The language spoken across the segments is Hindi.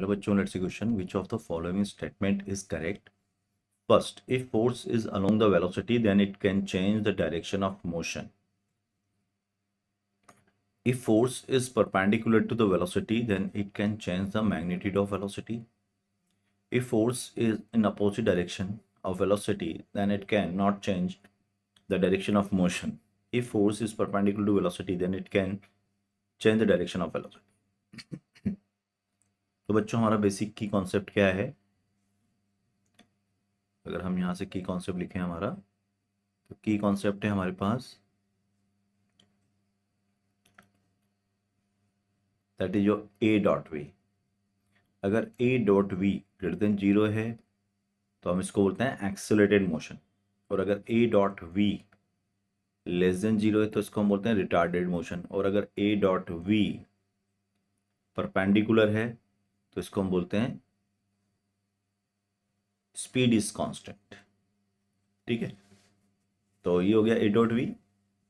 हेलो बच्चों, let's see question. Which of the following statement is correct? First, if force is along the velocity then it can change the direction of motion. If force is perpendicular to the velocity, then it can change the magnitude of velocity. If force is in opposite direction of velocity, then it can not change the direction of motion. If force is perpendicular to velocity, then it can change the direction of velocity. तो बच्चों, हमारा बेसिक की कॉन्सेप्ट क्या है? अगर हम यहाँ से की कॉन्सेप्ट लिखें हमारा, तो की कॉन्सेप्ट है हमारे पास that is your a dot v. अगर ए dot v greater than zero है तो हम इसको बोलते हैं एक्सेलरेटेड मोशन, और अगर ए dot V less than zero है तो इसको हम बोलते हैं रिटार्डेड मोशन, और अगर ए डॉट वी परपेंडिकुलर है तो इसको हम बोलते हैं स्पीड इज कांस्टेंट. ठीक है, तो ये हो गया A dot V,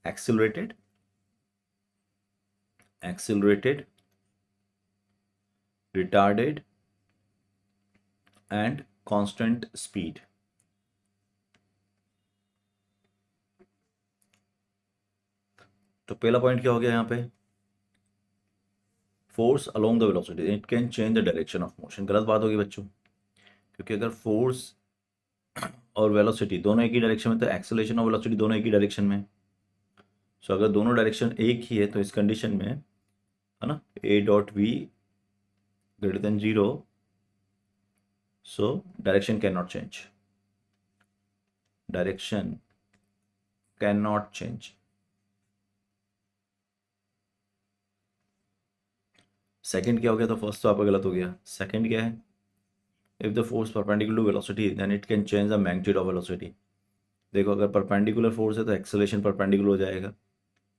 accelerated, retarded and constant speed. तो पहला पॉइंट क्या हो गया यहाँ पे? Force along the velocity it can change the direction of motion. गलत बात होगी बच्चों, क्योंकि अगर फोर्स और वेलोसिटी दोनों एक ही डायरेक्शन में, तो एक्सेलरेशन और वेलोसिटी दोनों एक ही डायरेक्शन में. सो अगर दोनों डायरेक्शन एक ही है तो इस कंडीशन में, है ना, ए dot v greater than zero, so direction can not change. Direction can not change. Second क्या हो गया? तो फर्स्ट तो आपका गलत हो गया. सेकंड क्या है? If the force perpendicular to velocity then it can change the magnitude of velocity. देखो, अगर परपेंडिकुलर फोर्स है तो एक्सेलरेशन परपेंडिकुलर हो जाएगा.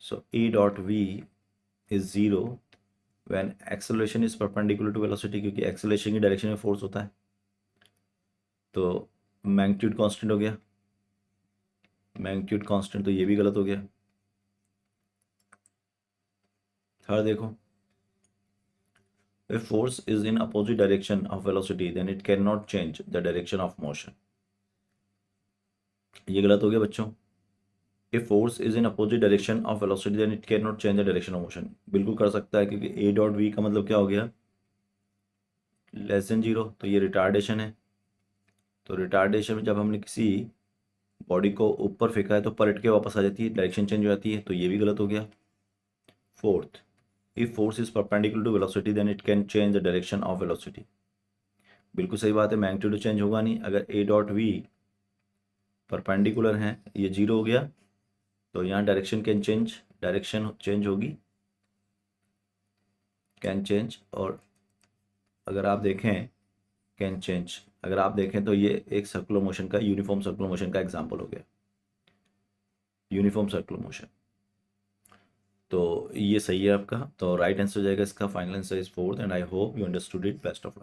So e dot v is zero when acceleration is perpendicular to velocity, क्योंकि एक्सेलरेशन की डायरेक्शन में फोर्स होता है. तो मैग्नीट्यूड कांस्टेंट हो गया. मैग्नीट्यूड कांस्टेंट, तो ये भी गलत हो गया. थर्ड देखो, if force is in opposite direction of velocity then it cannot change the direction of motion. ये गलत हो गया बच्चों. if force is in opposite direction of velocity then it cannot change the direction of motion. बिल्कुल कर सकता है, क्योंकि a डॉट v का मतलब क्या हो गया? लेस देन जीरो, तो ये रिटार्डेशन है. तो रिटार्डेशन में जब हमने किसी बॉडी को ऊपर फेंका है तो पलट के वापस आ जाती है, डायरेक्शन चेंज हो जाती है, तो ये भी गलत हो गया. Fourth, if force is perpendicular to velocity then it can change the direction of velocity. बिल्कुल सही बात है, मैग्नीट्यूड चेंज होगा नहीं. अगर ए डॉट वी परपेंडिकुलर है, ये जीरो हो गया, तो यहाँ direction can change, direction change होगी, कैन चेंज. और अगर आप देखें कैन चेंज, अगर आप देखें तो ये एक सर्कुलर मोशन का, यूनिफॉर्म सर्कुलर मोशन का एग्जांपल हो गया, यूनिफॉर्म सर्कुलर मोशन. तो ये सही है आपका. तो राइट आंसर हो जाएगा इसका. Final answer is fourth and I hope you understood it. Best of luck.